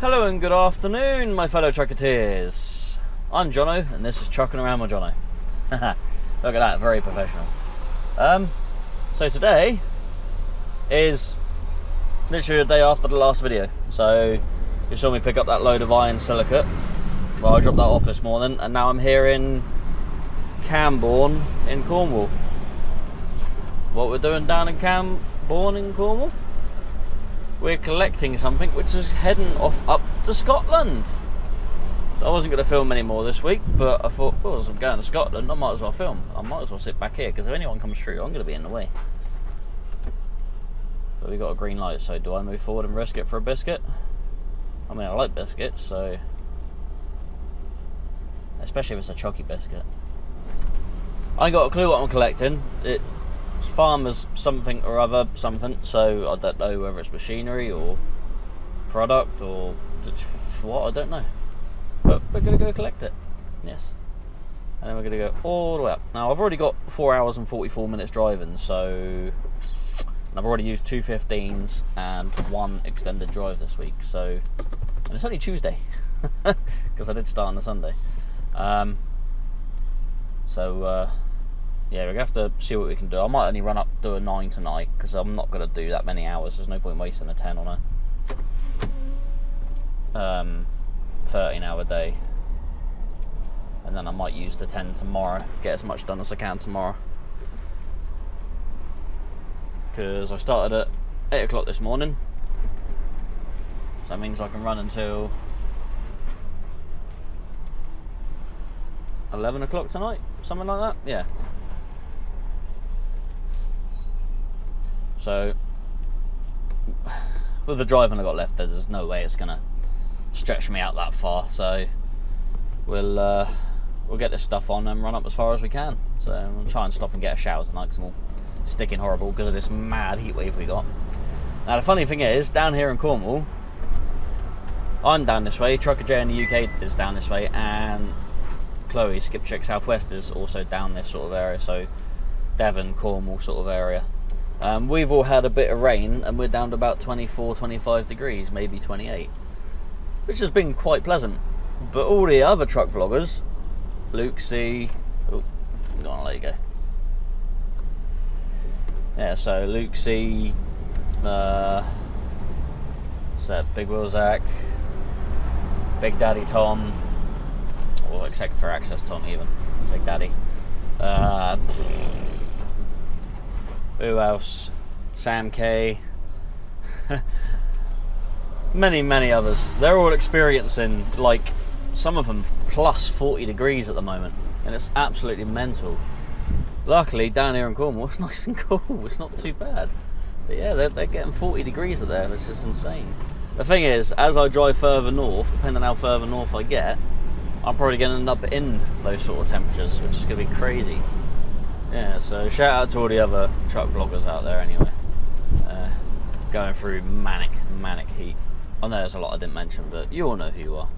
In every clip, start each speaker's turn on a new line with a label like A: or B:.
A: Hello and good afternoon, my fellow trucketeers. I'm Jono, and this is Trucking Around with Jono. Look at that, very professional. So today is literally a day after the last video. So you saw me pick up that load of iron silicate. Well, I dropped that off this morning, and now I'm here in Camborne in Cornwall. What we're doing down in Camborne in Cornwall? We're collecting something which is heading off up to Scotland. So I wasn't going to film any more this week, but I thought, well, as I'm going to Scotland, I might as well film. I might as well sit back here, because if anyone comes through, I'm going to be in the way. But we got a green light, so do I move forward and risk it for a biscuit? I mean, I like biscuits, so... especially if it's a chalky biscuit. I ain't got a clue what I'm collecting. It's farmers something or other something, so I don't know whether it's machinery or product or what, I don't know. But we're going to go collect it, yes. And then we're going to go all the way up. Now, I've already got 4 hours and 44 minutes driving, so... I've already used 2 15s and 1 extended drive this week, so... And it's only Tuesday, because I did start on the Sunday. Yeah, we're going to have to see what we can do. I might only run up, do a 9 tonight, because I'm not going to do that many hours. There's no point wasting a 10 on a 13-hour day. And then I might use the 10 tomorrow, get as much done as I can tomorrow. Because I started at 8 o'clock this morning. So that means I can run until 11 o'clock tonight, something like that, yeah. So, with the driving I got left, there's no way it's gonna stretch me out that far. So, we'll get this stuff on and run up as far as we can. So, we'll try and stop and get a shower tonight, because I'm all sticking horrible because of this mad heat wave we got. Now, the funny thing is, down here in Cornwall, I'm down this way, Trucker J in the UK is down this way, and Chloe, Skip Chick Southwest, is also down this sort of area, so Devon, Cornwall sort of area. We've all had a bit of rain, and we're down to about 24, 25 degrees, maybe 28, which has been quite pleasant. But all the other truck vloggers, Luke C, oh, I'm gonna let you go. Yeah, so Luke C, what's that, Big Will Zach, Big Daddy Tom, or except for Access Tom even, Big Daddy. Who else? Sam K. many others. They're all experiencing, like, some of them plus 40 degrees at the moment, and it's absolutely mental. Luckily, down here in Cornwall, it's nice and cool. It's not too bad. But yeah, they're getting 40 degrees up there, which is insane. The thing is, as I drive further north, depending on how further north I get, I'm probably going to end up in those sort of temperatures, which is going to be crazy. Yeah, so shout out to all the other truck vloggers out there anyway. Going through manic heat. I know there's a lot I didn't mention, but you all know who you are.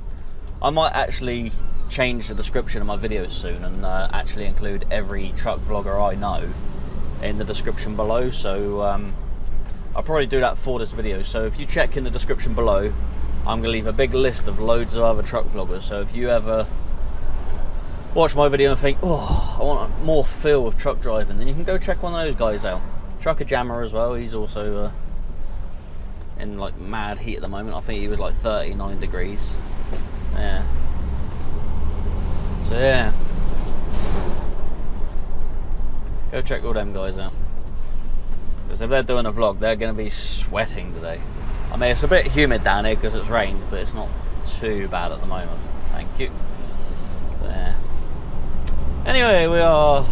A: I might actually change the description of my videos soon and actually include every truck vlogger I know in the description below. So I'll probably do that for this video. So if you check in the description below, I'm going to leave a big list of loads of other truck vloggers. So if you ever watch my video and think, oh, I want more feel of truck driving, then you can go check one of those guys out. Trucker Jammer as well, he's also in like mad heat at the moment. I think he was like 39 degrees. Yeah. So yeah. Go check all them guys out. Because if they're doing a vlog, they're going to be sweating today. I mean, it's a bit humid down here because it's rained, but it's not too bad at the moment. Thank you. There. Anyway, we are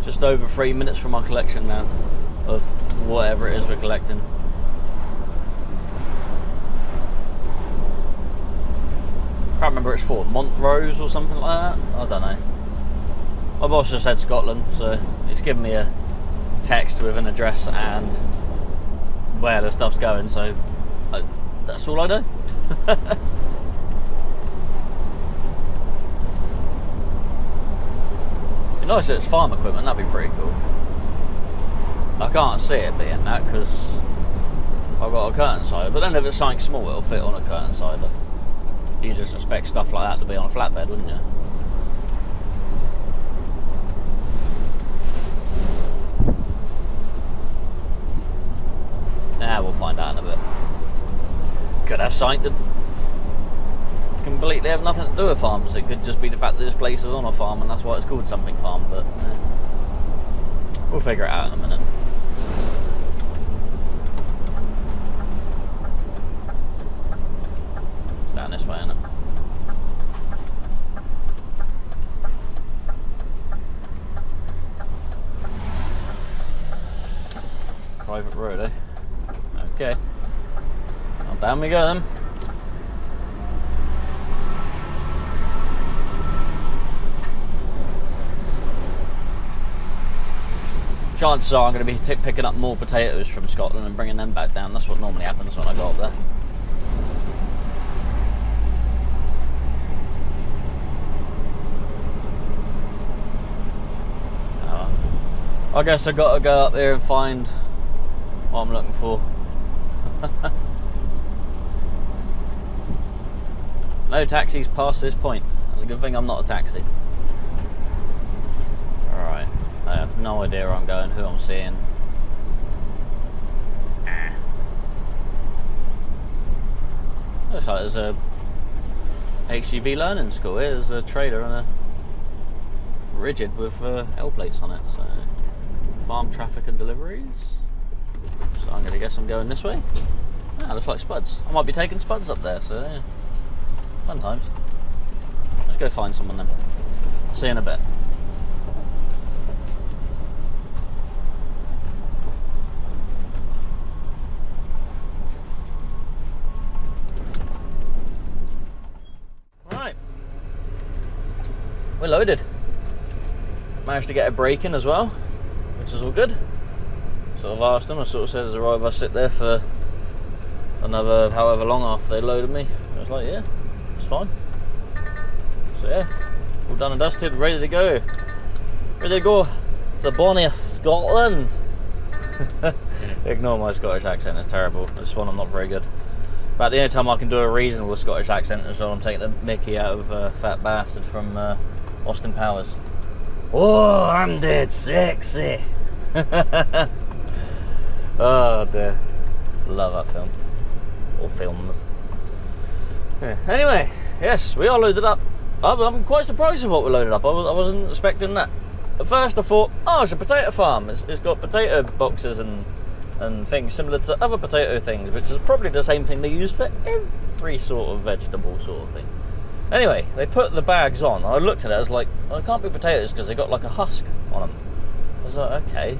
A: just over 3 minutes from our collection now of whatever it is we're collecting. Can't remember it's for Montrose or something like that. I don't know. My boss just said Scotland, so he's given me a text with an address and where the stuff's going, so that's all I know. It'd be nice if it's farm equipment, that'd be pretty cool. I can't see it being that because I've got a curtain side, but then if it's something small, it'll fit on a curtain side. But you just expect stuff like that to be on a flatbed, wouldn't you? Nah, we'll find out in a bit. Could have something to completely have nothing to do with farms. It could just be the fact that this place is on a farm and that's why it's called something farm, but we'll figure it out in a minute. It's down this way, isn't it? Private road, eh? Okay. Well, down we go then. Chances are I'm going to be picking up more potatoes from Scotland and bringing them back down. That's what normally happens when I go up there. I guess I've got to go up there and find what I'm looking for. No taxis past this point. That's a good thing I'm not a taxi. Alright, I have no idea where I'm going, who I'm seeing. Looks like there's a HGV learning school here. There's a trailer and a rigid with L plates on it. So, farm traffic and deliveries. So I'm going to guess I'm going this way. Ah, looks like Spuds. I might be taking Spuds up there, so yeah. Fun times. Let's go find someone then. See you in a bit. Right. We're loaded. Managed to get a break in as well, which is all good. Sort of asked them, I sort of said, is it right if I sit there for another however long after they loaded me? I was like, yeah, it's fine. So yeah, all done and dusted, ready to go. Ready to go to bonnie Scotland. Ignore my Scottish accent, it's terrible. This one I'm not very good. About the only time I can do a reasonable Scottish accent is when I'm taking the mickey out of Fat Bastard from Austin Powers. Oh, I'm dead sexy. Oh dear, love that film, or films. Yeah. Anyway, yes, we are loaded up. I'm quite surprised with what we loaded up. I wasn't expecting that. At first I thought, oh, it's a potato farm. It's got potato boxes and things similar to other potato things, which is probably the same thing they use for every sort of vegetable sort of thing. Anyway, they put the bags on, and I looked at it, I was like, well, it can't be potatoes because they got like a husk on them. I was like, okay.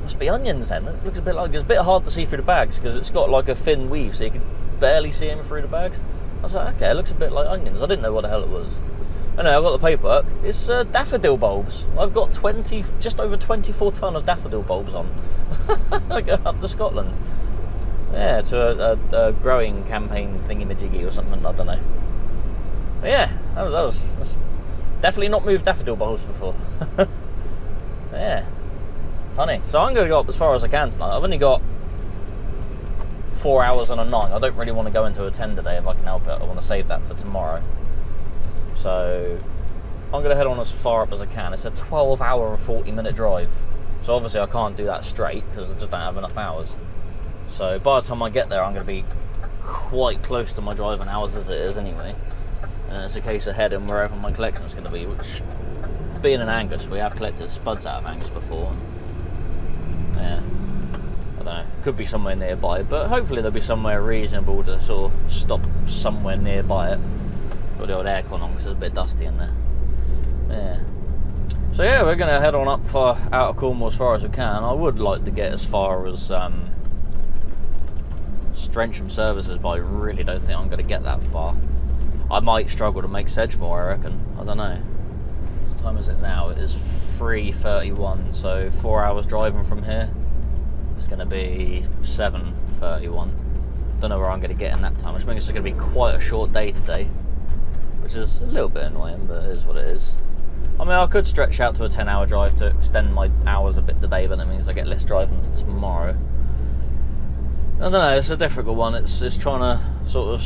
A: Must be onions then. It looks a bit like, it's a bit hard to see through the bags because it's got like a thin weave so you can barely see them through the bags. I was like, okay, it looks a bit like onions. I didn't know what the hell it was. Anyway, I got the paperwork. It's daffodil bulbs. I've got just over 24 tonne of daffodil bulbs on. I go up to Scotland. Yeah, to a growing campaign thingy-majiggy or something, I don't know. But yeah, that's definitely not moved daffodil bulbs before. Yeah. Funny. So I'm going to go up as far as I can tonight. I've only got 4 hours and a night. I don't really want to go into a 10 today if I can help it. I want to save that for tomorrow. So I'm going to head on as far up as I can. It's a 12-hour and 40-minute drive. So obviously I can't do that straight because I just don't have enough hours. So by the time I get there, I'm going to be quite close to my driving hours as it is anyway. And it's a case of heading wherever my collection is going to be, which, being in Angus, we have collected Spuds out of Angus before. Yeah, I don't know, could be somewhere nearby, but hopefully there'll be somewhere reasonable to sort of stop somewhere nearby it. Got the old aircon on because it's a bit dusty in there. Yeah. So yeah, we're going to head on up out of Cornwall as far as we can. I would like to get as far as Strensham Services, but I really don't think I'm going to get that far. I might struggle to make Sedgemoor, I reckon. I don't know. What time is it now? It is 3:31, so 4 hours driving from here. It's going to be 7:31. Don't know where I'm going to get in that time, which means it's going to be quite a short day today, which is a little bit annoying, but it is what it is. I mean, I could stretch out to a 10-hour drive to extend my hours a bit today, but that means I get less driving for tomorrow. I don't know, it's a difficult one. It's trying to sort of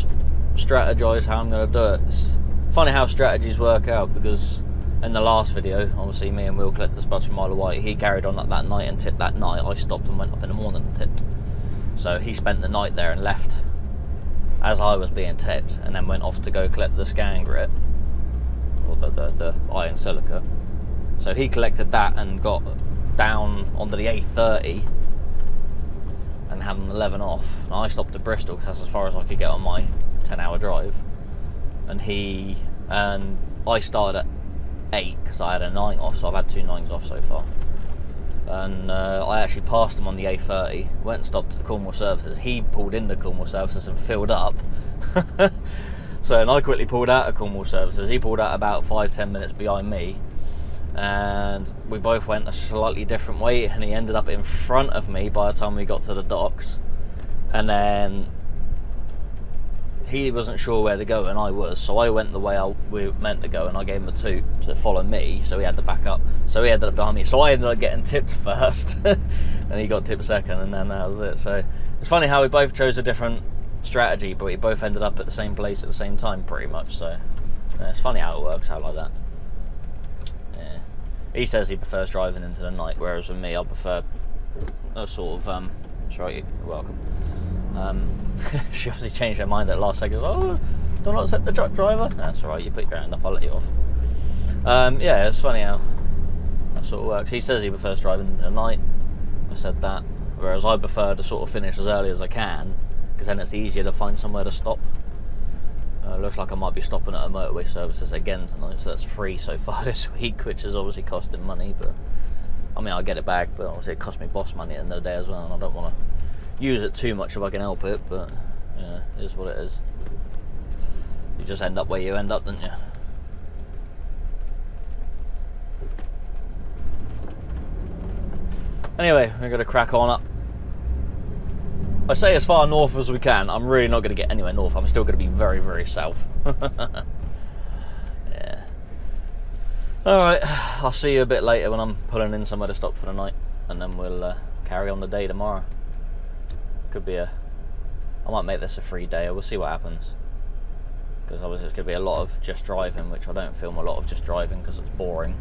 A: strategise how I'm going to do it. It's funny how strategies work out, because in the last video, obviously me and Will collected the spuds from Isle of Wight. He carried on that night and tipped that night. I stopped and went up in the morning and tipped. So he spent the night there and left as I was being tipped, and then went off to go collect the scan grit, or the iron silica. So he collected that and got down onto the A30 and had an 11 off. And I stopped at Bristol because that's as far as I could get on my 10-hour drive. And I started at 8 because I had a 9 off, so I've had 2 9s off so far. And I actually passed him on the A30, went and stopped at Cornwall services. He pulled into Cornwall services and filled up. And I quickly pulled out of Cornwall services. He pulled out about 5-10 minutes behind me, and we both went a slightly different way, and he ended up in front of me by the time we got to the docks. And then he wasn't sure where to go, and I was, so I went the way we were meant to go, and I gave him a toot to follow me, so he had to back up. So he ended up behind me, so I ended up getting tipped first and he got tipped second, and then that was it. So it's funny how we both chose a different strategy, but we both ended up at the same place at the same time pretty much. So it's funny how it works out like that. Yeah, he says he prefers driving into the night, whereas with me I prefer a sort of that's right, you're welcome. She obviously changed her mind at the last second. Oh, do not accept the truck driver. That's alright, you put your hand up, I'll let you off. Yeah, it's funny how that sort of works. He says he prefers driving into the night. I said that. Whereas I prefer to sort of finish as early as I can, because then it's easier to find somewhere to stop. Looks like I might be stopping at a motorway services again tonight, so that's free so far this week, which is obviously costing money, but I mean, I'll get it back, but obviously it cost me boss money at the end of the day as well, and I don't want to use it too much if I can help it, but yeah, it is what it is. You just end up where you end up, don't you? Anyway, we're going to crack on up. I say as far north as we can. I'm really not going to get anywhere north. I'm still going to be very, very south. Yeah. Alright, I'll see you a bit later when I'm pulling in somewhere to stop for the night, and then we'll carry on the day tomorrow. Could be I might make this a free day. We'll see what happens, because obviously it's going to be a lot of just driving, which I don't film a lot of just driving because it's boring.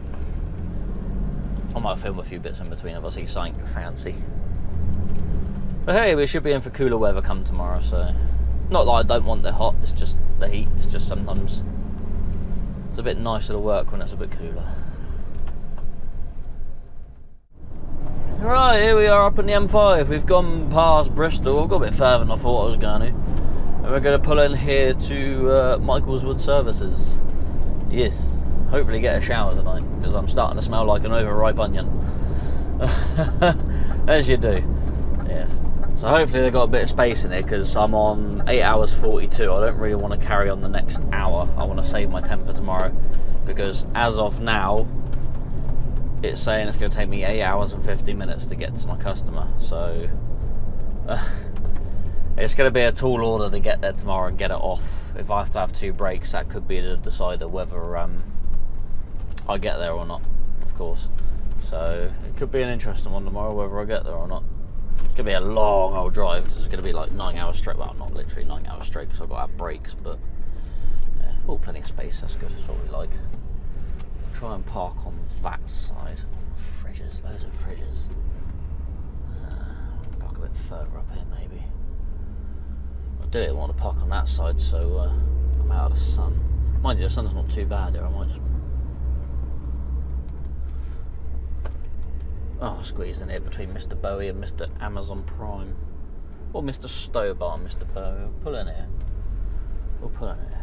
A: I might film a few bits in between if I see something fancy. But hey, we should be in for cooler weather come tomorrow, so not that I don't want the hot, it's just the heat. It's just sometimes it's a bit nicer to work when it's a bit cooler. Right, here we are up in the M5. We've gone past Bristol. I've got a bit further than I thought I was going to. And we're going to pull in here to Michaelswood Services. Yes, hopefully get a shower tonight, because I'm starting to smell like an overripe onion. As you do. Yes. So hopefully they've got a bit of space in here, because I'm on 8 hours 42. I don't really want to carry on the next hour. I want to save my temp for tomorrow, because as of now, it's saying it's going to take me 8 hours and 50 minutes to get to my customer, so it's going to be a tall order to get there tomorrow and get it off. If I have to have 2 breaks, that could be the decider whether I get there or not, of course. So it could be an interesting one tomorrow, whether I get there or not. It's going to be a long old drive, because it's going to be like 9 hours straight. Well, not literally 9 hours straight, because I've got to have breaks, but yeah, oh, plenty of space, that's good, that's what we like. Try and park on that side. Fridges, loads of fridges. Park a bit further up here maybe. I didn't want to park on that side, so I'm out of the sun. Mind you, the sun's not too bad here. I might just squeeze in here between Mr. Bowie and Mr. Amazon Prime, or Mr. Stowbar and Mr. Bowie. We'll pull in here. We'll pull in here.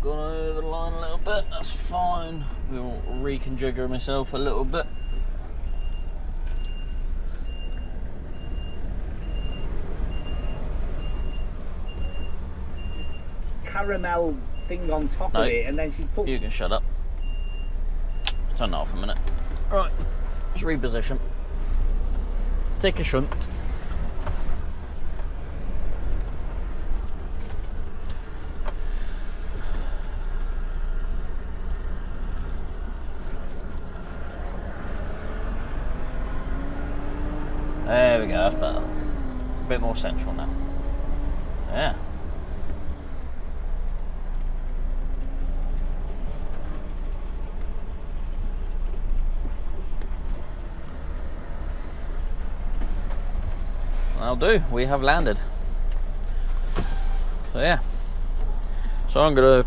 A: Gone over the line a little bit, that's fine. We'll reconfigure myself a little bit.
B: Caramel thing on top of it, and then she puts...
A: You can shut up. Turn that off a minute. Right, let's reposition. Take a shunt. There we go, that's better. A bit more central now. Yeah. That'll do, we have landed. So yeah. So I'm gonna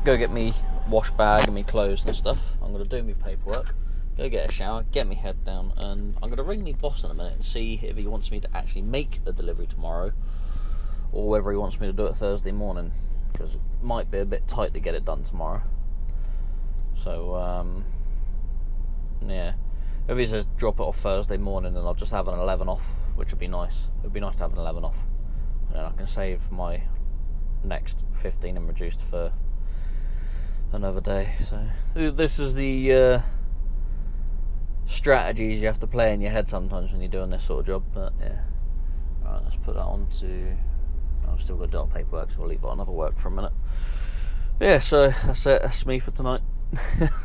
A: go get me wash bag and me clothes and stuff. I'm gonna do me paperwork, go get a shower, get me head down, and I'm gonna ring me boss in a minute and see if he wants me to actually make the delivery tomorrow or whether he wants me to do it Thursday morning, because it might be a bit tight to get it done tomorrow. So yeah. If he says drop it off Thursday morning, then I'll just have an 11 off, which would be nice. It would be nice to have an 11 off. And then I can save my next 15 and reduced for another day. So this is the strategies you have to play in your head sometimes when you're doing this sort of job. But yeah. Alright, let's put that on to... I've still got to do our paperwork, so I'll leave it on other work for a minute. Yeah, so that's it. That's me for tonight.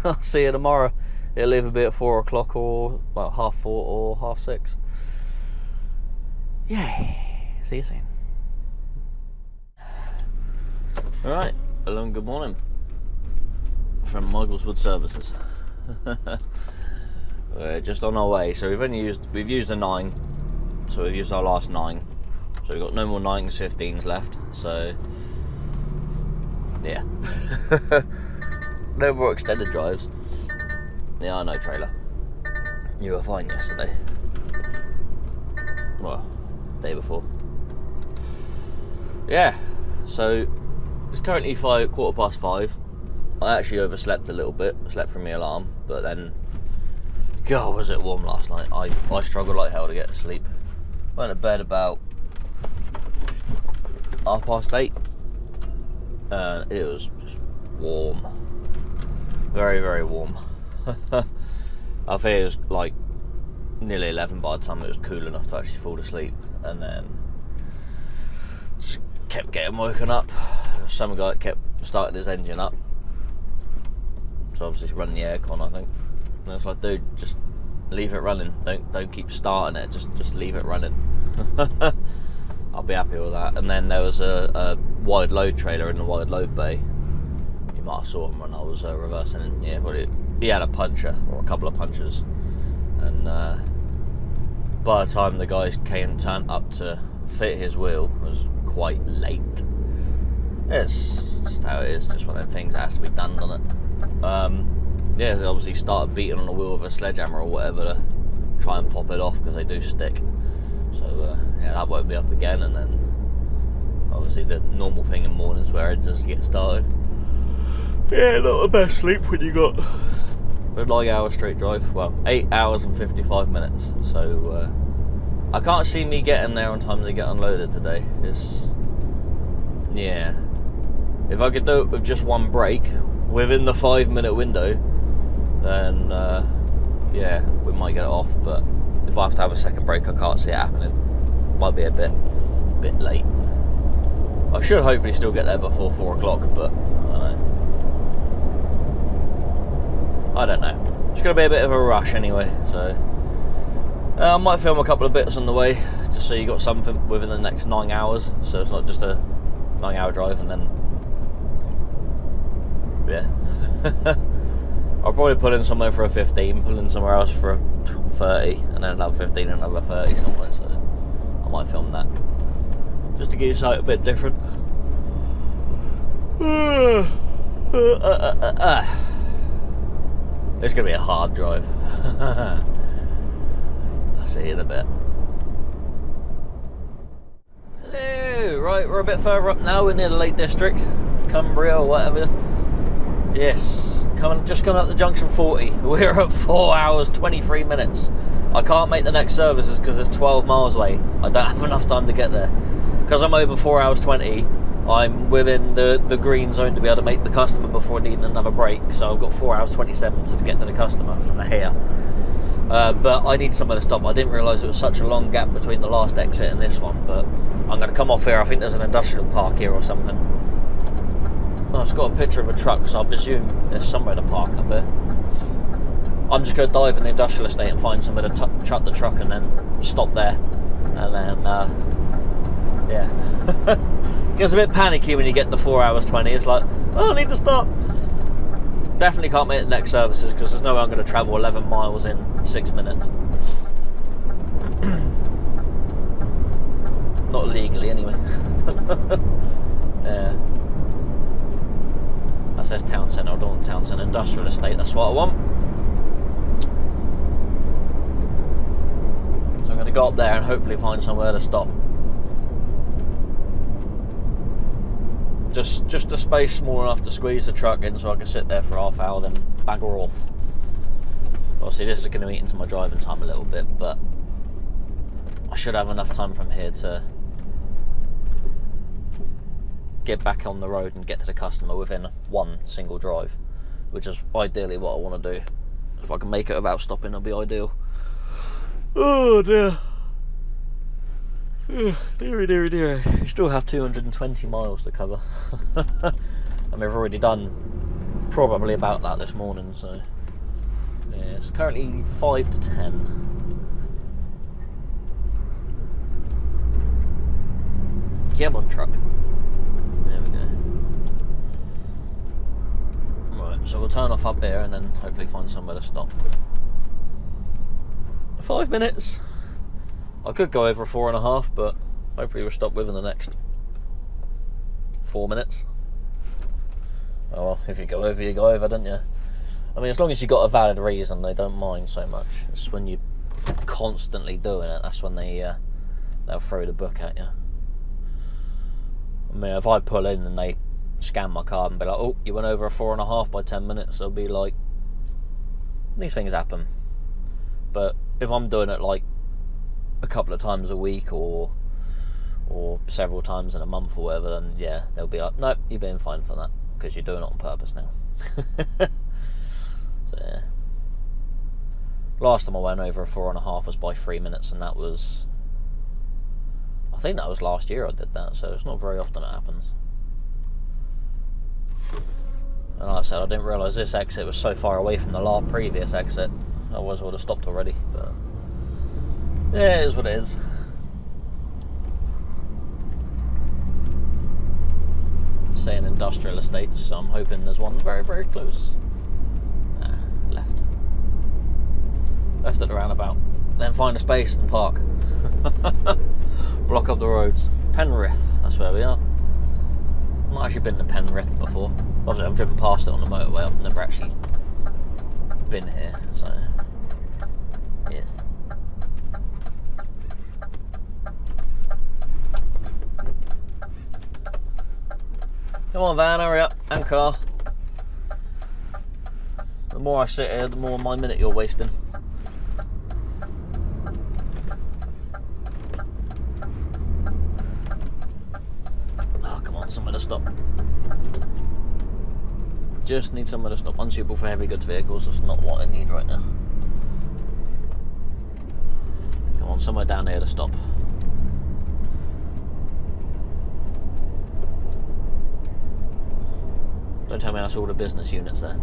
A: I'll see you tomorrow. It'll either be at 4 o'clock or, well, 4:30 or 6:30. Yay. See you soon. Alright, hello and good morning from Michaelswood Services. We're just on our way, so we've used a 9, so we've used our last 9, so we've got no more 9s, 15s left, so yeah. No more extended drives. Yeah, I know, trailer. You were fine yesterday. Well, day before. Yeah, so it's currently 5:15. I actually overslept a little bit, slept through my alarm, but then, God, was it warm last night. I struggled like hell to get to sleep. Went to bed about 8:30, and it was just warm. Very, very warm. I think it was like nearly 11 by the time it was cool enough to actually fall asleep, and then just kept getting woken up. Some guy kept starting his engine up, so obviously running the aircon, I think. And it's like, dude, just leave it running. Don't keep starting it. Just leave it running. I'll be happy with that. And then there was a wide load trailer in the wide load bay. You might have saw him when I was reversing. And yeah, well, he had a puncher or a couple of punchers, and by the time the guys turned up to fit his wheel, it was quite late. It's just how it is. Just one of them things that has to be done, doesn't it? Yeah, they obviously started beating on the wheel with a sledgehammer or whatever to try and pop it off because they do stick. So yeah, that won't be up again. And then obviously the normal thing in mornings where it just gets started. Yeah, not the best sleep when you got a 9-hour straight drive. Well, 8 hours and 55 minutes. So I can't see me getting there on time to get unloaded today. Yeah. If I could do it with just one break within the 5-minute window, then yeah, we might get it off. But if I have to have a second break, I can't see it happening. Might be a bit late. I should hopefully still get there before 4 o'clock, but I don't know. It's going to be a bit of a rush anyway, so I might film a couple of bits on the way, just so you got something within the next 9 hours, so it's not just a 9-hour drive and then, yeah. I'll probably pull in somewhere for a 15, pull in somewhere else for a 30, and then another 15 and another 30 somewhere, so I might film that, just to get you something a bit different. It's going to be a hard drive. I'll see you in a bit. Hello! Right, we're a bit further up now. We're near the Lake District, Cumbria or whatever. Yes, just coming up the junction 40. We're at 4 hours 23 minutes. I can't make the next services because it's 12 miles away. I don't have enough time to get there. Because I'm over 4 hours 20, I'm within the green zone to be able to make the customer before needing another break, so I've got 4 hours 27 to get to the customer from here. But I need somewhere to stop. I didn't realise it was such a long gap between the last exit and this one, but I'm going to come off here. I think there's an industrial park here or something. Oh, it's got a picture of a truck, so I presume there's somewhere to park up here. I'm just going to dive in the industrial estate and find somewhere to chuck the truck and then stop there. And then, yeah. Gets a bit panicky when you get to 4 hours 20. It's like, oh, I need to stop. Definitely can't make the next services because there's no way I'm going to travel 11 miles in 6 minutes. Not legally, anyway. Yeah. That says town centre. I don't want town centre. Industrial estate, that's what I want. So I'm going to go up there and hopefully find somewhere to stop. Just a space small enough to squeeze the truck in so I can sit there for half hour, then bagger off. Obviously this is going to eat into my driving time a little bit, but I should have enough time from here to get back on the road and get to the customer within one single drive, which is ideally what I want to do. If I can make it without stopping, it'll be ideal. Oh dear. Dear. You still have 220 miles to cover. And we've already done probably about that this morning, so yeah, it's currently 5 to 10. Get on, truck. There we go. Right, so we'll turn off up here and then hopefully find somewhere to stop. 5 minutes. I could go over 4.5, but hopefully we'll stop within the next 4 minutes. Oh well, if you go over, you go over, don't you? I mean, as long as you've got a valid reason, they don't mind so much. It's when you're constantly doing it, that's when they'll throw the book at you. I mean, if I pull in and they scan my card and be like, oh, you went over a 4.5 by 10 minutes, they'll be like, these things happen. But if I'm doing it like a couple of times a week or several times in a month or whatever, then yeah, they'll be like, nope, you're being fined for that because you're doing it on purpose now. So yeah, last time I went over a 4.5 was by 3 minutes, and that was, I think that was last year I did that, so it's not very often it happens. And like I said, I didn't realise this exit was so far away from the previous exit. Otherwise I would have stopped already, but yeah, it is what it is. Saying industrial estates, so I'm hoping there's one very, very close. Left at the roundabout, then find a space and park. Block up the roads. Penrith, that's where we are. I've not actually been to Penrith before. Obviously I've driven past it on the motorway, I've never actually been here, so yes. Come on van, hurry up, and car. The more I sit here, the more my minute you're wasting. Oh, come on, somewhere to stop. Just need somewhere to stop. Unsuitable for heavy goods vehicles, that's not what I need right now. Come on, somewhere down here to stop. Don't tell me that's all the business units there.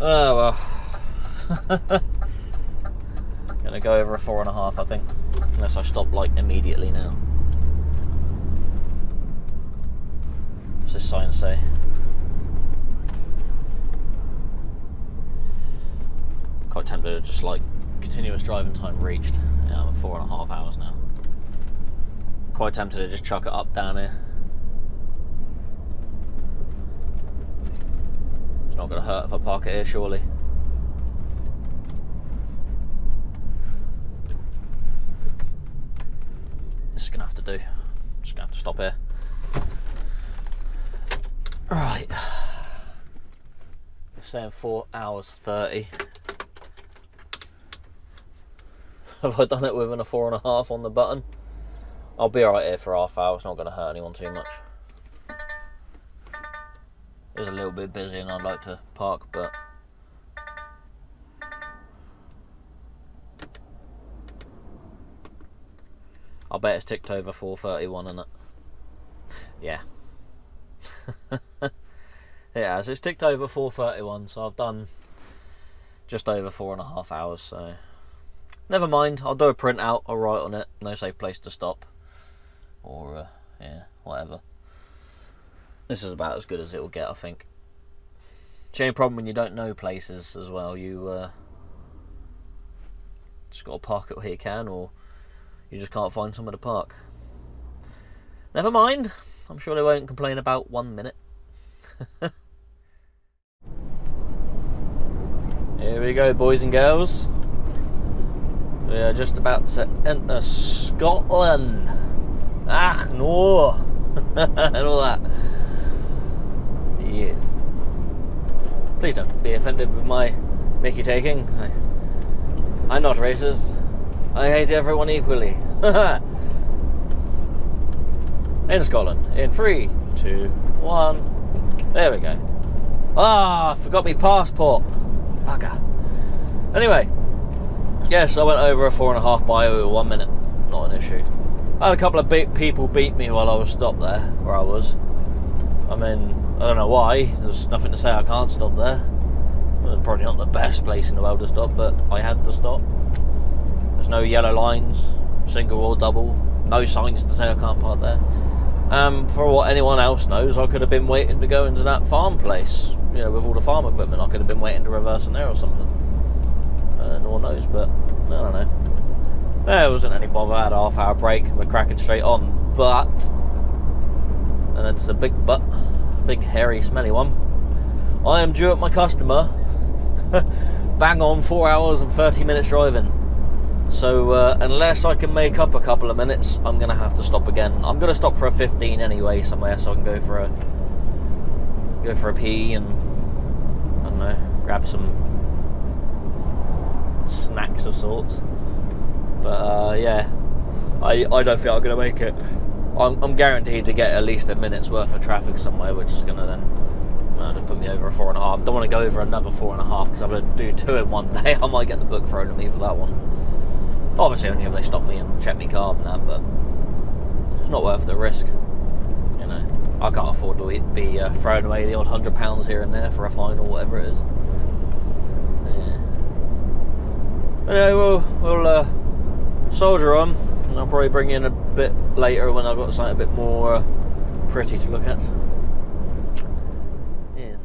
A: Oh well. Gonna go over a 4.5, I think. Unless I stop like immediately now. What's this sign say? Quite tempted to just like continuous driving time reached. Yeah, I'm at 4.5 hours now. Quite tempted to just chuck it up down here. It's not going to hurt if I park it here, surely. It's just gonna have to do. Just gonna have to stop here. Right. It's saying 4 hours 30. Have I done it within a 4.5 on the button? I'll be alright here for half hour. It's not going to hurt anyone too much. It's a little bit busy and I'd like to park, but I bet it's ticked over 4:31, isn't it? Yeah. It has. It's ticked over 4:31, so I've done just over 4.5 hours, so never mind. I'll do a printout, I'll write on it, no safe place to stop. Or, yeah, whatever. This is about as good as it will get, I think. It's the only problem when you don't know places as well. You just got to park it where you can, or you just can't find somewhere to park. Never mind. I'm sure they won't complain about 1 minute. Here we go, boys and girls. We are just about to enter Scotland. Ah, no. And all that. Yes. Please don't be offended with my mickey taking. I'm not racist. I hate everyone equally. In Scotland. In 3, 2, 1. There we go. Ah, forgot my passport. Bugger. Anyway. Yes, I went over a 4.5 by over 1 minute. Not an issue. I had a couple of people beat me while I was stopped there, where I was. I mean, I don't know why. There's nothing to say I can't stop there. Well, it's probably not the best place in the world to stop, but I had to stop. There's no yellow lines, single or double. No signs to say I can't park there. For what anyone else knows, I could have been waiting to go into that farm place. You know, with all the farm equipment, I could have been waiting to reverse in there or something. No one knows, but I don't know. There wasn't any bother. I had a half-hour break. We're cracking straight on, but, and it's a big but, big hairy smelly one. I am due at my customer. Bang on 4 hours and 30 minutes driving. So unless I can make up a couple of minutes, I'm gonna have to stop again. I'm gonna stop for a 15 anyway somewhere, so I can go for a pee and I don't know, grab some snacks of sorts. But yeah, I don't think I'm gonna make it. I'm guaranteed to get at least a minute's worth of traffic somewhere, which is gonna then just put me over a 4.5. Don't want to go over another 4.5 because I'm gonna do 2 in one day. I might get the book thrown at me for that one. Obviously only if they stop me and check me car and that, but it's not worth the risk. You know, I can't afford to be throwing away the odd £100 here and there for a fine or whatever it is. Yeah. Anyway, we'll soldier on, and I'll probably bring you in a bit later when I've got something a bit more pretty to look at. Yes.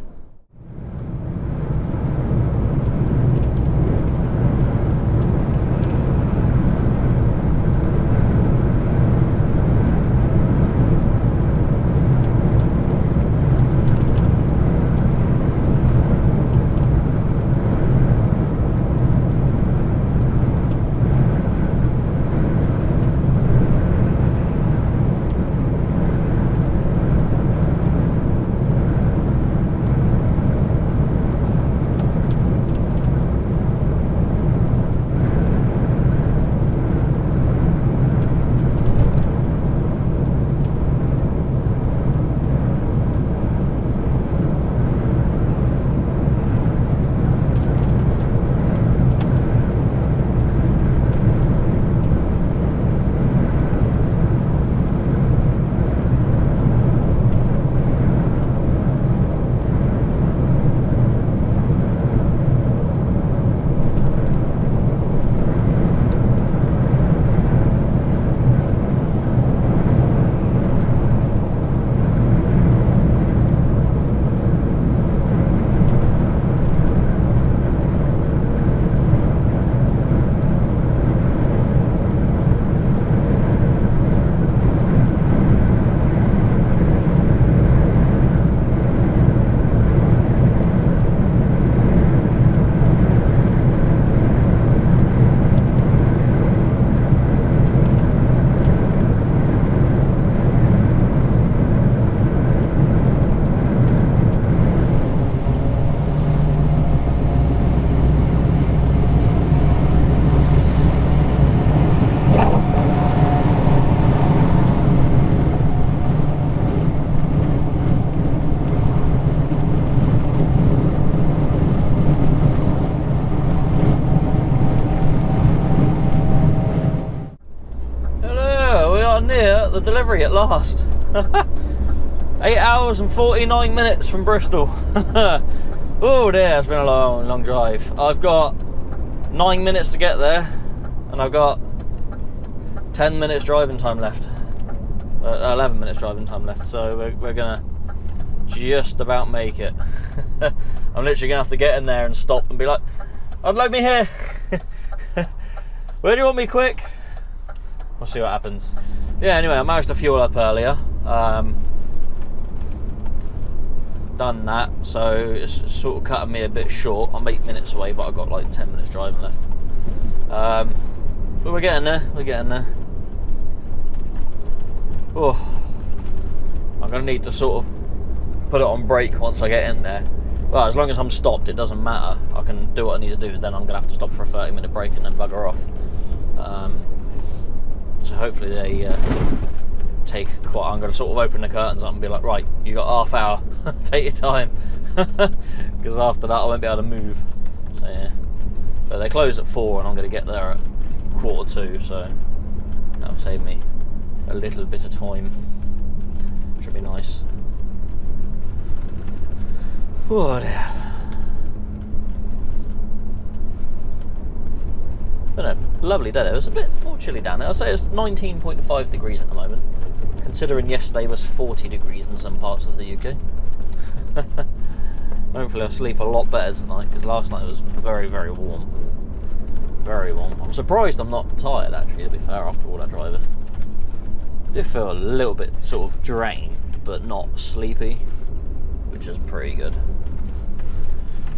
A: are near the delivery at last. 8 hours and 49 minutes from Bristol. Oh dear, it's been a long, long drive. I've got 9 minutes to get there, and I've got 10 minutes driving time left. 11 minutes driving time left, so we're gonna just about make it. I'm literally gonna have to get in there and stop and be like, unload me here. Where do you want me, quick? We'll see what happens. Yeah, anyway, I managed to fuel up earlier. Done that, so it's sort of cutting me a bit short. I'm 8 minutes away, but I've got like 10 minutes driving left. But we're getting there, Oh, I'm going to need to sort of put it on brake once I get in there. Well, as long as I'm stopped, it doesn't matter. I can do what I need to do, then I'm going to have to stop for a 30-minute break and then bugger off. So hopefully they take quite... I'm going to sort of open the curtains up and be like, right, you got half hour, take your time. Because after that I won't be able to move. So yeah. But they close at 4 and I'm going to get there at 1:45, so that'll save me a little bit of time. Should be nice. Oh dear. But no, lovely day. It was a bit more chilly down there. I'd say it's 19.5 degrees at the moment, considering yesterday was 40 degrees in some parts of the UK. Hopefully I'll sleep a lot better tonight, because last night was very, very warm. Very warm. I'm surprised I'm not tired, actually, to be fair, after all that driving. I do feel a little bit sort of drained, but not sleepy, which is pretty good.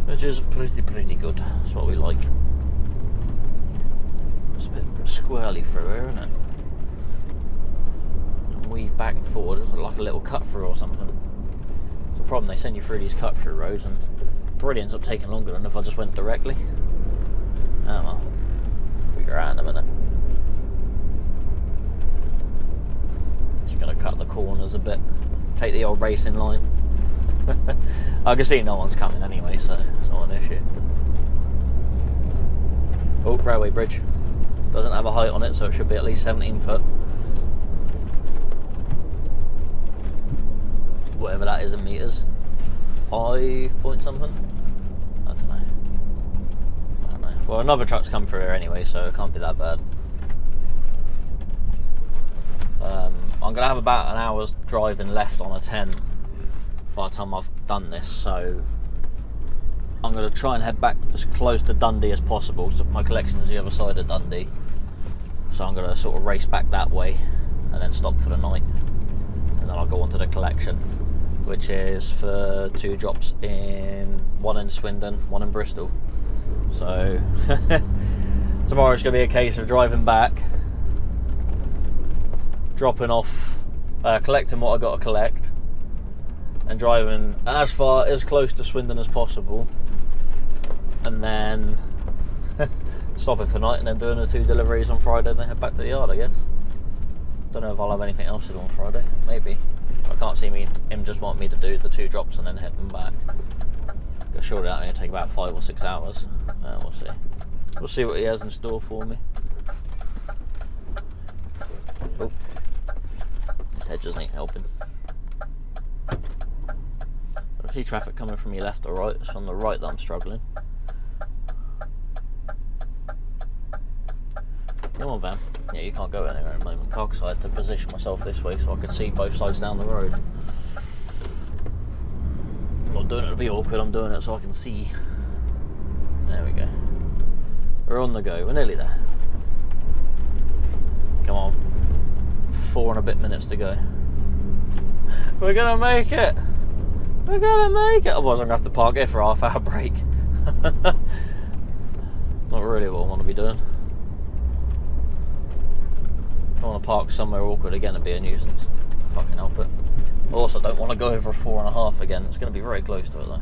A: Which is pretty good. That's what we like. It's a bit squirrely through here, isn't it? And weave back and forward. It's like a little cut through or something. It's the problem, they send you through these cut through roads and it probably ends up taking longer than if I just went directly. Oh well. Figure out in a minute. Just gonna cut the corners a bit. Take the old racing line. I can see no one's coming anyway, so it's not an issue. Oh, railway bridge. Doesn't have a height on it, so it should be at least 17 foot. Whatever that is in meters. 5 point something? I don't know. Well, another truck's come through here anyway, so it can't be that bad. I'm going to have about an hour's driving left on a 10 by the time I've done this, so I'm going to try and head back as close to Dundee as possible. So my collection's the other side of Dundee, so I'm going to sort of race back that way and then stop for the night, and then I'll go on to the collection, which is for 2 drops, one in Swindon, 1 in Bristol. So tomorrow's going to be a case of driving back, dropping off, collecting what I got to collect, and driving as close to Swindon as possible, and then stopping for night, and then doing the 2 deliveries on Friday, and then head back to the yard, I guess. Don't know if I'll have anything else to do on Friday. Maybe. I can't see him just wanting me to do the 2 drops and then head them back. Because surely that'll only take about 5 or 6 hours. We'll see. We'll see what he has in store for me. Oh. This hedges ain't helping. I see traffic coming from your left or right. It's from the right that I'm struggling. Come on, van. Yeah, you can't go anywhere at the moment, because I had to position myself this way so I could see both sides down the road. I'm not doing it to be awkward, I'm doing it so I can see. There we go. We're on the go, we're nearly there. Come on. 4 and a bit minutes to go. We're gonna make it! We're gonna make it! Otherwise I'm gonna have to park here for a half-hour break. Not really what I want to be doing. I don't want to park somewhere awkward again and be a nuisance. Fucking help it. I also don't want to go over a 4.5 again. It's going to be very close to it though.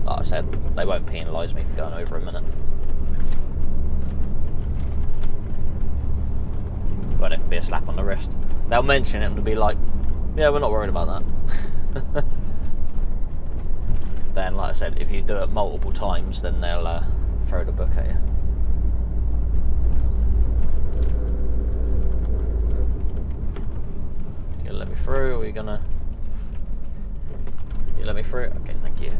A: Like I said, they won't penalise me for going over a minute. Won't have to be a slap on the wrist. They'll mention it and be like, yeah, we're not worried about that. then, like I said, if you do it multiple times, then they'll throw the book at you. You gonna let me through, or are you gonna... You let me through? Okay, thank you.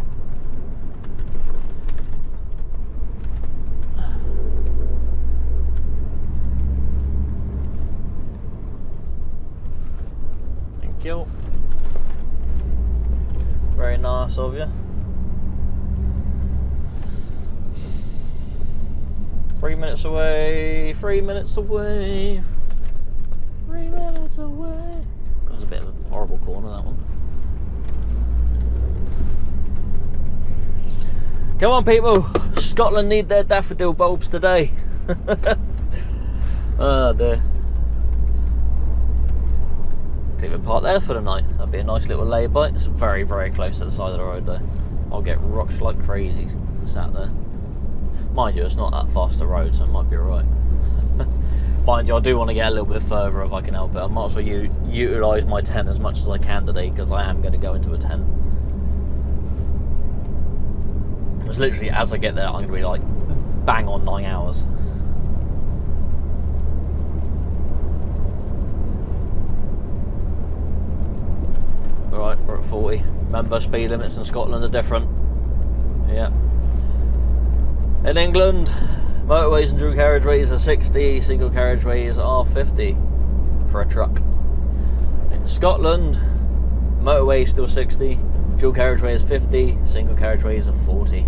A: Thank you. Very nice of you. 3 minutes away, 3 minutes away, 3 minutes away. That was a bit of a horrible corner, that one. Come on, people. Scotland need their daffodil bulbs today. Oh dear. Could even park there for the night. That'd be a nice little lay-by. It's very, very close to the side of the road though. I'll get rocked like crazy sat there. Mind you, it's not that fast a road, so it might be alright. Mind you, I do want to get a little bit further if I can help it. I might as well utilise my 10 as much as I can today, because I am going to go into a 10. It's literally, as I get there, I'm going to be like bang on 9 hours. Alright, we're at 40. Remember, speed limits in Scotland are different. Yeah. In England, motorways and dual carriageways are 60, single carriageways are 50 for a truck. In Scotland, motorways still 60, dual carriageway is 50, single carriageways are 40.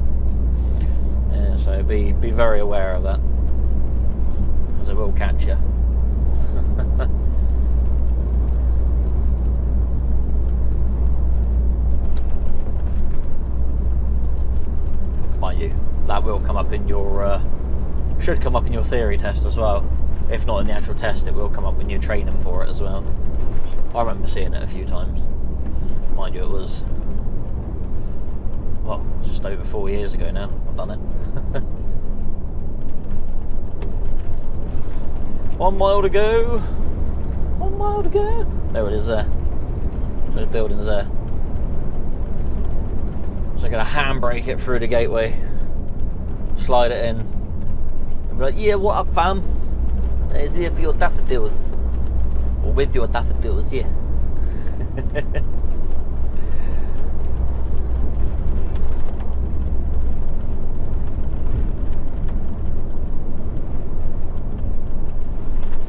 A: Yeah, so be very aware of that, because it will catch you. Mind you, that will come up in your, should come up in your theory test as well. If not in the actual test, it will come up when you're training for it as well. I remember seeing it a few times. Mind you, it was, well, just over 4 years ago now I've done it. 1 mile to go. 1 mile to go. There it is there. So there's buildings there. So I'm going to handbrake it through the gateway, slide it in, and be like, yeah, what up fam? It's here for your daffodils. Or with your daffodils, yeah.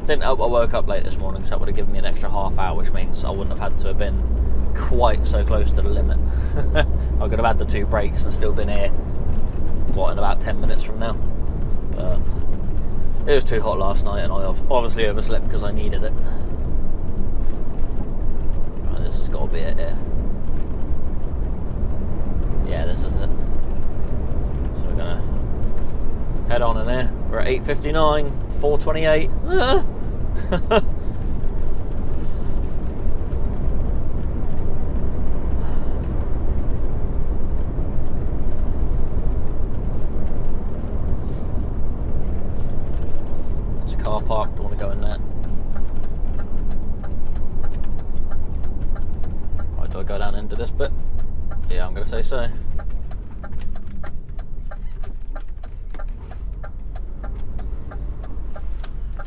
A: Didn't help I woke up late this morning, so that would have given me an extra half hour, which means I wouldn't have had to have been quite so close to the limit. I could have had the 2 breaks and still been here, what, in about 10 minutes from now. But it was too hot last night, and I obviously overslept because I needed it. Right, this has got to be it here. Yeah, this is it. So we're gonna head on in there. We're at 8:59, 4:28. Car park, don't want to go in there. Right, do I go down into this bit? Yeah, I'm going to say so.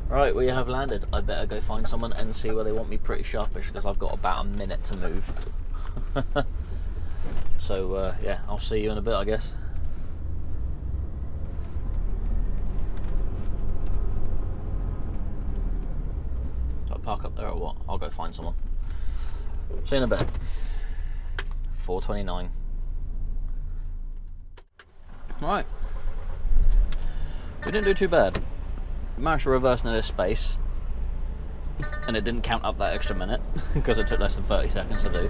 A: Right, we have landed. I better go find someone and see where they want me pretty sharpish, because I've got about a minute to move. So, yeah, I'll see you in a bit, I guess. Park up there or what? I'll go find someone. See you in a bit. 4:29. Right. We didn't do too bad. We managed to reverse into this space, and it didn't count up that extra minute because it took less than 30 seconds to do.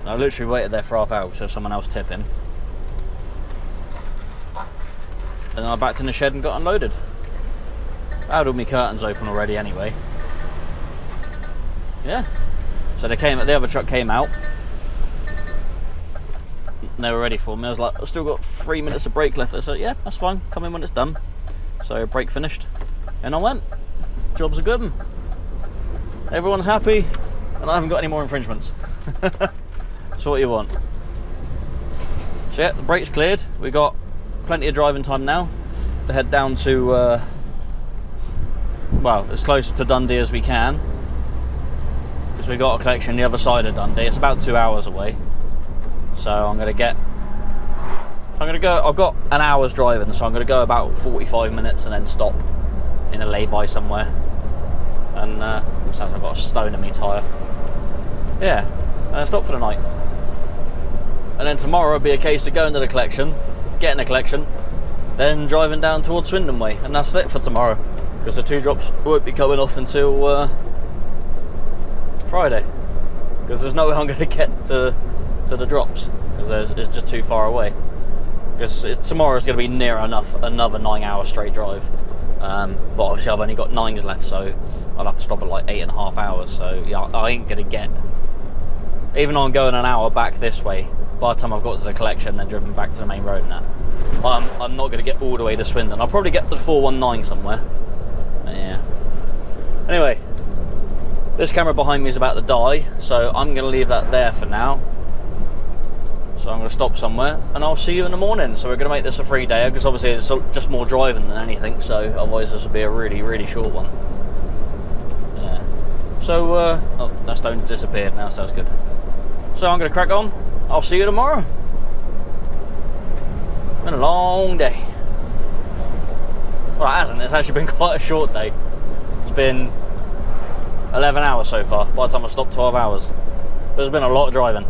A: And I literally waited there for half hour so someone else tip in. And then I backed in the shed and got unloaded. I had all my curtains open already anyway. Yeah, so the other truck came out and they were ready for me. I was like, I've still got 3 minutes of brake left. I said, yeah, that's fine, come in when it's done. So brake finished and I went. Job's a good one. Everyone's happy and I haven't got any more infringements. That's what you want. So yeah, the brake's cleared. We got plenty of driving time now to head down to, well, as close to Dundee as we can, because we got a collection the other side of Dundee. It's about 2 hours away. So I've got an hour's driving, so I'm going to go about 45 minutes and then stop in a lay-by somewhere. And it sounds like I've got a stone in my tyre. Yeah, and then stop for the night. And then tomorrow will be a case of going to the collection, getting the collection, then driving down towards Swindon way. And that's it for tomorrow, because the 2 drops won't be coming off until Friday. Because there's no way I'm going to get to the drops, because it's just too far away. Because tomorrow's going to be near enough another 9 hour straight drive. But obviously I've only got 9s left, so I'll have to stop at like 8.5 hours. So yeah, I ain't going to get, even though I'm going an hour back this way, by the time I've got to the collection and then driven back to the main road and that, I'm not going to get all the way to Swindon. I'll probably get to the 419 somewhere. But yeah. Anyway, this camera behind me is about to die, so I'm going to leave that there for now. So I'm going to stop somewhere and I'll see you in the morning. So we're going to make this a 3-dayer, because obviously it's just more driving than anything, so otherwise this will be a really, really short one. Yeah. So, oh, that stone disappeared now, so that's good. So I'm going to crack on. I'll see you tomorrow. It's been a long day. Well, it hasn't. It's actually been quite a short day. It's been 11 hours so far. By the time I stopped, 12 hours. There's been a lot of driving.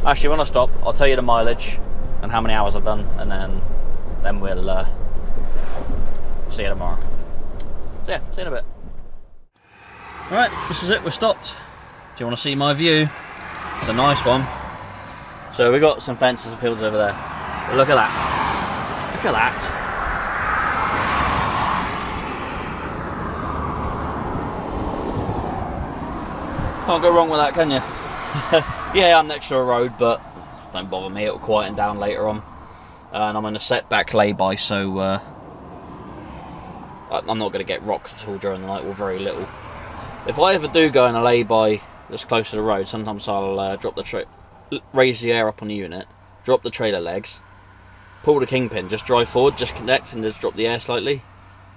A: Actually, when I stop, I'll tell you the mileage and how many hours I've done, and then we'll see you tomorrow. So yeah, see you in a bit. Alright, this is it, we're stopped. Do you want to see my view? It's a nice one. So we got some fences and fields over there. But look at that. Look at that. Can't go wrong with that, can you? Yeah, I'm next to a road, but don't bother me, it'll quieten down later on. And I'm in a setback lay-by, so I'm not going to get rocked at all during the night, or very little. If I ever do go in a lay-by that's close to the road, sometimes I'll drop the raise the air up on the unit, drop the trailer legs, pull the kingpin, just drive forward, just connect and just drop the air slightly.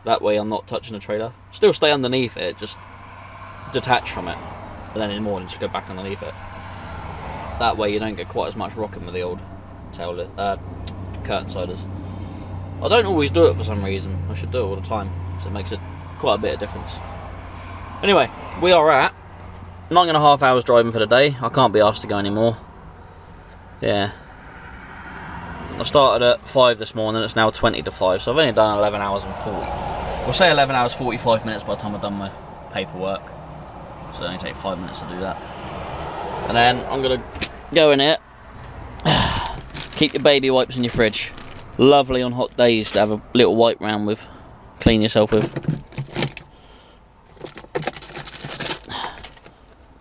A: That way I'm not touching the trailer. Still stay underneath it, just detach from it. And then in the morning just go back underneath it. That way you don't get quite as much rocking with the old curtain siders. I don't always do it for some reason. I should do it all the time, so it makes it quite a bit of difference. Anyway, we are at 9.5 hours driving for the day. I can't be asked to go anymore. Yeah. I started at 5 this morning, it's now 20 to 5, so I've only done 11 hours and 40. We'll say 11 hours 45 minutes by the time I've done my paperwork. So it only takes 5 minutes to do that. And then I'm going to go in here. Keep your baby wipes in your fridge. Lovely on hot days to have a little wipe round with. Clean yourself with.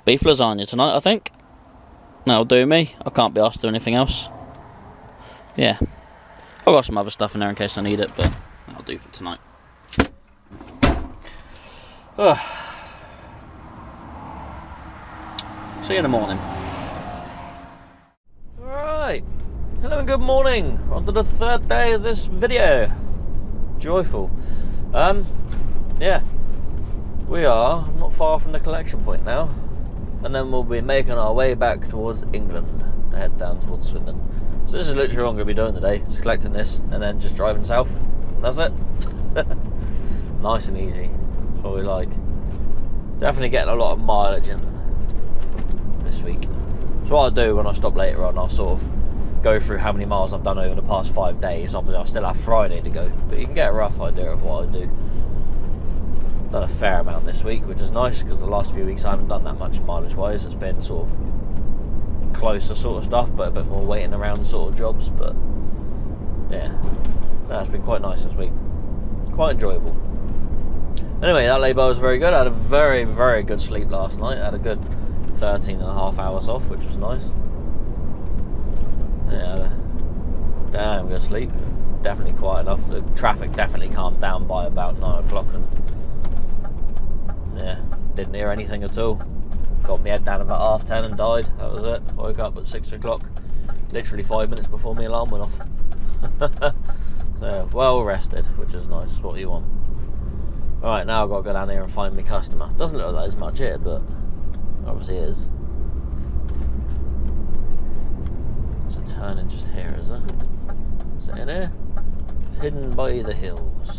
A: Beef lasagna tonight, I think. That'll do me. I can't be asked to do anything else. Yeah. I've got some other stuff in there in case I need it, but that'll do for tonight. See you in the morning. Alright. Hello and good morning. On to the 3rd day of this video. Joyful. Yeah. We are not far from the collection point now. And then we'll be making our way back towards England to head down towards Swindon. So this is literally what I'm going to be doing today. Just collecting this and then just driving south. That's it. Nice and easy. That's what we like. Definitely getting a lot of mileage in this week. So what I'll do when I stop later on, I'll sort of go through how many miles I've done over the past 5 days. Obviously I'll still have Friday to go, but you can get a rough idea of what I do. Done a fair amount this week, which is nice, because the last few weeks I haven't done that much mileage wise. It's been sort of closer sort of stuff, but a bit more waiting around sort of jobs. But yeah, that's been quite nice this week, quite enjoyable. Anyway, that lay-by was very good. I had a very, very good sleep last night. I had a good 13.5 hours off, which was nice. Yeah, I had a damn good sleep. Definitely quiet enough. The traffic definitely calmed down by about 9 o'clock, and yeah, didn't hear anything at all. Got my head down about 10:30 and died. That was it. Woke up at 6 o'clock. Literally 5 minutes before my alarm went off. So, well rested, which is nice. What you want. Alright, now I've got to go down here and find my customer. Doesn't look like there's much here, but obviously is. It's a turning just here, is it? Is it in here? It's hidden by the hills.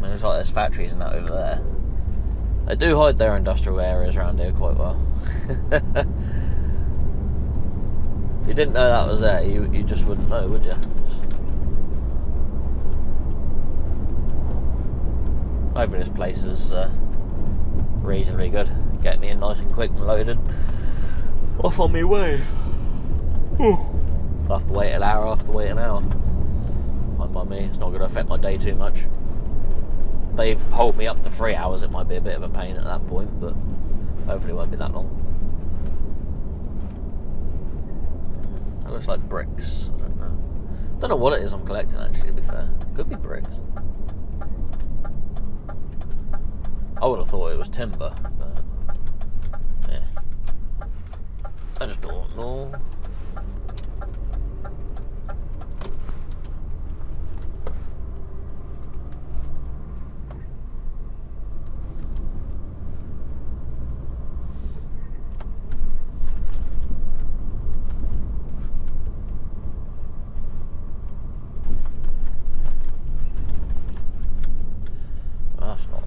A: Looks like there's factories and that over there. They do hide their industrial areas around here quite well. If you didn't know that was there, you just wouldn't know, would you? Hopefully this place is reasonably good. Get me in nice and quick and loaded. Off on my way. I'll have to wait an hour, I'll have to wait an hour. Fine by me, it's not going to affect my day too much. They hold me up to 3 hours, it might be a bit of a pain at that point, but hopefully it won't be that long. That looks like bricks, I don't know. Don't know what it is I'm collecting actually, to be fair. Could be bricks. I would have thought it was timber, but yeah. I just don't know. That's not.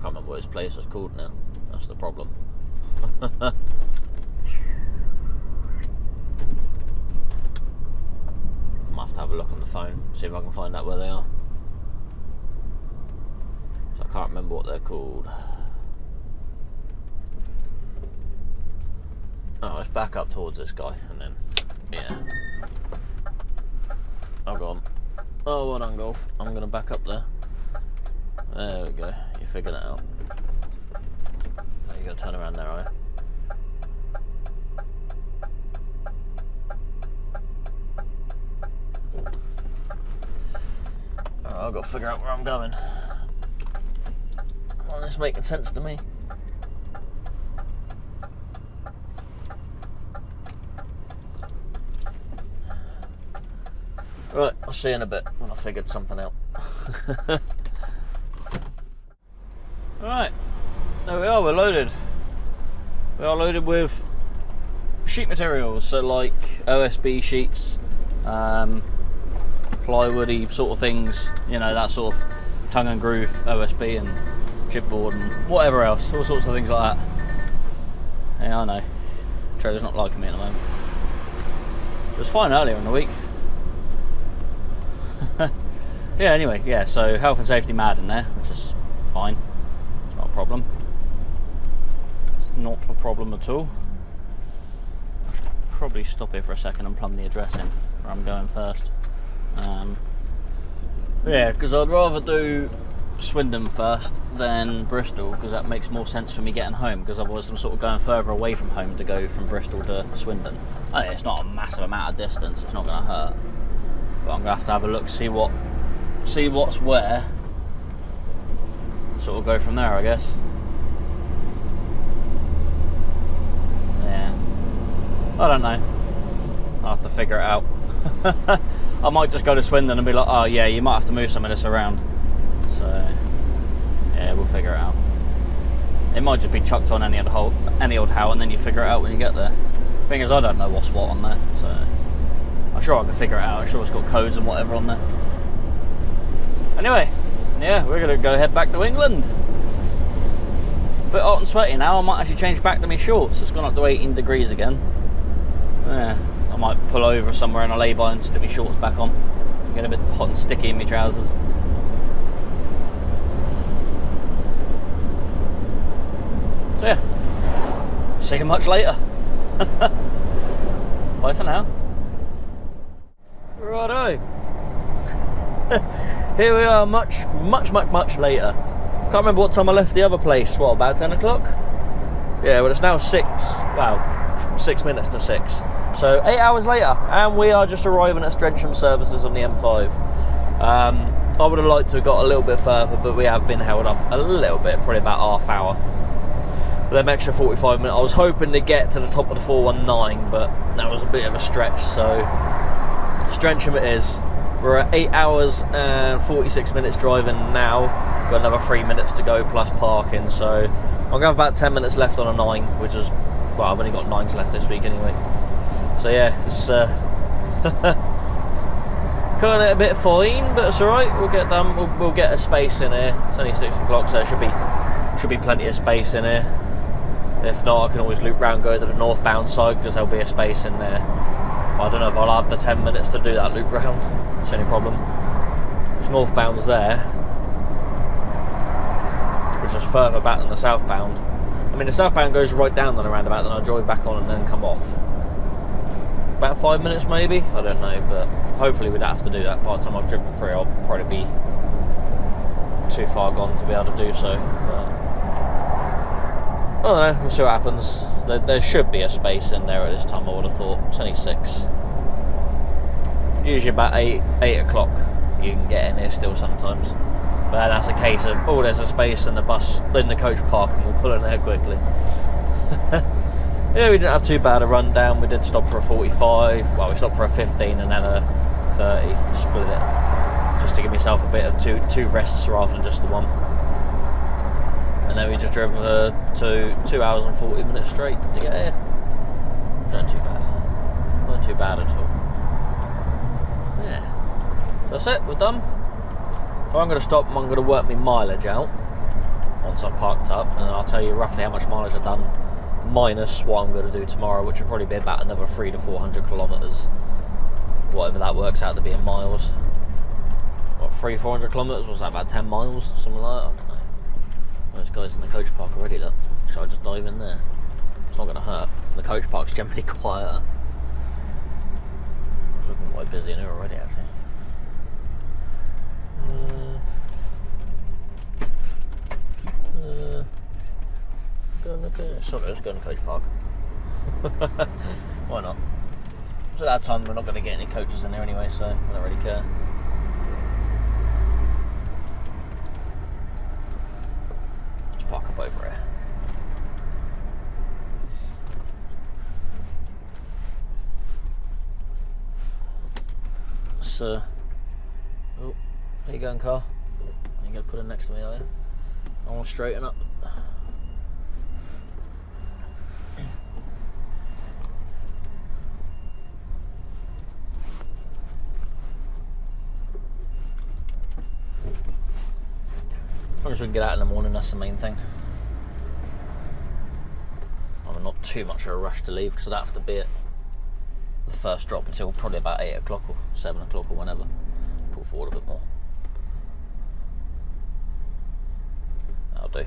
A: Can't remember what this place is called now. That's the problem. I'm gonna have to have a look on the phone, see if I can find out where they are. So I can't remember what they're called. Oh, let's back up towards this guy and then, yeah. Oh, go on. Oh, well done, Golf. I'm going to back up there. There we go. You figured it out. Now you're going to turn around there, are you? Oh, I've got to figure out where I'm going. Well, it's making sense to me. Right, I'll see you in a bit when I figured something out. Alright, there we are, we're loaded. We are loaded with sheet materials, so like OSB sheets, plywoody sort of things, you know, that sort of tongue and groove OSB and chipboard and whatever else, all sorts of things like that. Yeah, I know, Trevor's not liking me at the moment. It was fine earlier in the week. Yeah, anyway, yeah, so health and safety mad in there, which is fine. It's not a problem. It's not a problem at all. I should probably stop here for a second and plumb the address in where I'm going first. Yeah, because I'd rather do Swindon first than Bristol, because that makes more sense for me getting home, because otherwise I'm sort of going further away from home to go from Bristol to Swindon. Oh, yeah, it's not a massive amount of distance, it's not going to hurt. But I'm going to have a look, see what's where, sort of go from there, I guess. Yeah, I don't know, I'll have to figure it out. I might just go to Swindon and be like, oh yeah, you might have to move some of this around, so yeah, we'll figure it out. It might just be chucked on any old how, and then you figure it out when you get there. Thing is, I don't know what's what on there, so I'm sure I can figure it out. I'm sure it's got codes and whatever on there. Anyway, yeah, we're going to go head back to England. A bit hot and sweaty now. I might actually change back to my shorts. It's gone up to 18 degrees again. Yeah, I might pull over somewhere in a lay-by and stick my shorts back on. Get a bit hot and sticky in my trousers. So yeah, see you much later. Bye for now. Righto. Here we are much later. Can't Can't remember what time I left the other place. What, about 10 o'clock? Yeah, well, it's now 6. Wow, 6 minutes to 6. So 8 hours later, and we are just arriving at Strensham services on the M5. I would have liked to have got a little bit further, but we have been held up a little bit, probably about half hour. Them extra 45 minutes. I was hoping to get to the top of the 419, but that was a bit of a stretch. So Strensham it is. We're at 8 hours and 46 minutes driving now. Got another 3 minutes to go plus parking. So I'm gonna have about 10 minutes left on a 9, which is, well, I've only got 9s left this week anyway. So yeah, it's cutting it a bit fine, but it's alright. We'll get done. We'll get a space in here. It's only 6 o'clock, so there should be plenty of space in here. If not, I can always loop round, go to the northbound side, because there'll be a space in there. I don't know if I'll have the 10 minutes to do that loop round. That's the only problem. Because northbound's there, which is further back than the southbound. I mean, the southbound goes right down on the roundabout, then I'll drive back on and then come off. About 5 minutes maybe? I don't know, but hopefully we don't have to do that. By the time I've driven through, I'll probably be too far gone to be able to do so. But I don't know, we'll see what happens. There should be a space in there at this time, I would have thought. It's only 6. Usually about 8 o'clock you can get in here still sometimes. But that's a case of, oh, there's a space in the bus, in the coach park, and we'll pull in there quickly. Yeah, we didn't have too bad a run down. We did stop for a 45. Well, we stopped for a 15 and then a 30. Split it. Just to give myself a bit of two rests rather than just the one. And then we just drove to 2 hours and 40 minutes straight to get here. Not too bad. Not too bad at all. Yeah. So that's it, we're done. So I'm going to stop and I'm going to work my mileage out once I've parked up, and I'll tell you roughly how much mileage I've done, minus what I'm going to do tomorrow, which will probably be about another 300 to 400 kilometres. Whatever that works out to be in miles. What, 300-400 kilometres? What's that, about 10 miles? Something like that? I don't know. There's guys in the coach park already, look. Should I just dive in there? It's not going to hurt. The coach park's generally quieter. It's looking quite busy in here already, actually. Sorry, let's go in the coach park. Why not? So at that time we're not going to get any coaches in there anyway, so I don't really care. Park up over here. So, oh, there you going, car? You going to put it next to me, are you? I want to straighten up. As long as we can get out in the morning, that's the main thing. I'm not too much of a rush to leave because I don't have to be at the first drop until probably about 8 o'clock or 7 o'clock or whenever. Pull forward a bit more. That'll do.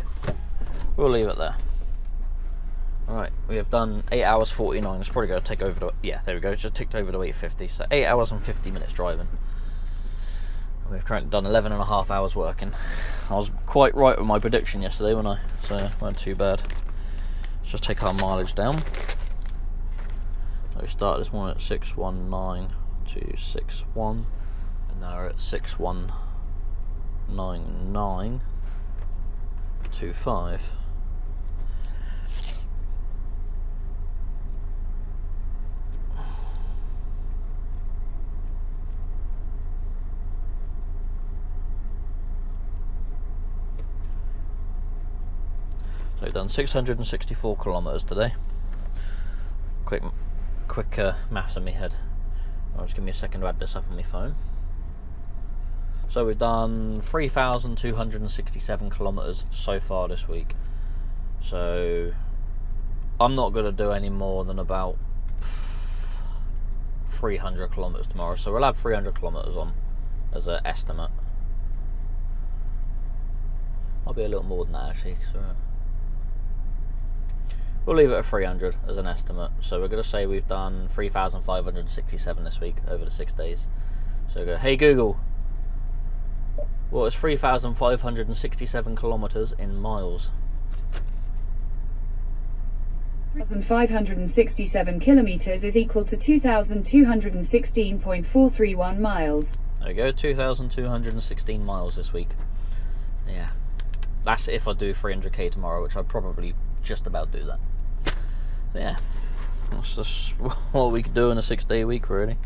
A: We'll leave it there. Alright, we have done 8 hours 49. It's probably going to take over to, yeah, there we go, just ticked over to 8:50. So 8 hours and 50 minutes driving. We've currently done 11 and a half hours working. I was quite right with my prediction yesterday, wasn't I? So it weren't too bad. Let's just take our mileage down. So we started this morning at 619,261, and now we're at 619,925. So we've done 664 kilometres today. Quick maths in my head. I'll just give me a second to add this up on my phone. So we've done 3,267 kilometres so far this week. So I'm not going to do any more than about 300 kilometres tomorrow. So we'll have 300 kilometres on as an estimate. I'll be a little more than that actually. So we'll leave it at 300 as an estimate. So we're going to say we've done 3,567 this week over the 6 days. So go, hey Google, Well, it's 3,567 kilometres in miles.
B: 1,567 kilometres is equal to 2,216.431 miles.
A: There we go, 2,216 miles this week. Yeah. That's if I do 300k tomorrow, which I'll probably just about do that. So yeah, that's just what we could do in a 6-day week, really.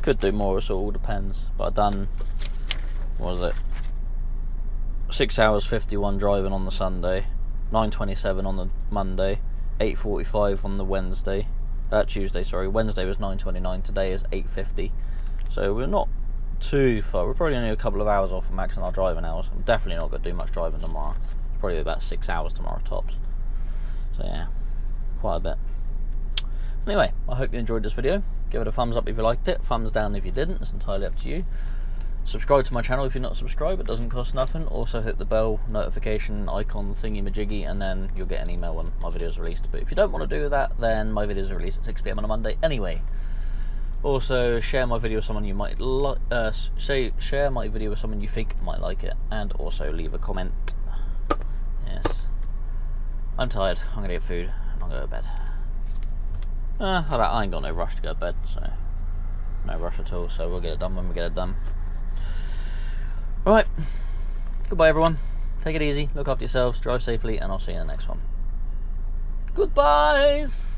A: Could do more, so it all depends. But I've done, what was it? 6 hours 51 driving on the Sunday, 9:27 on the Monday, 8:45 on the Wednesday, Tuesday, sorry. Wednesday was 9:29, today is 8:50. So we're not too far. We're probably only a couple of hours off from maxing our driving hours. I'm definitely not going to do much driving tomorrow. It's probably about 6 hours tomorrow tops. So yeah, quite a bit. Anyway, I hope you enjoyed this video. Give it a thumbs up if you liked it, thumbs down if you didn't, it's entirely up to you. Subscribe to my channel if you're not subscribed, it doesn't cost nothing. Also hit the bell notification icon thingy majiggy, and then you'll get an email when my videos are released. But if you don't want to do that, then my videos are released at 6 PM on a Monday anyway. Also, share my video with someone you might like. Share my video with someone you think might like it, and also leave a comment. Yes, I'm tired. I'm gonna get food and I'm gonna go to bed. I ain't got no rush to go to bed, so no rush at all. So we'll get it done when we get it done. Alright, goodbye everyone, take it easy, look after yourselves, drive safely, and I'll see you in the next one. Goodbyes!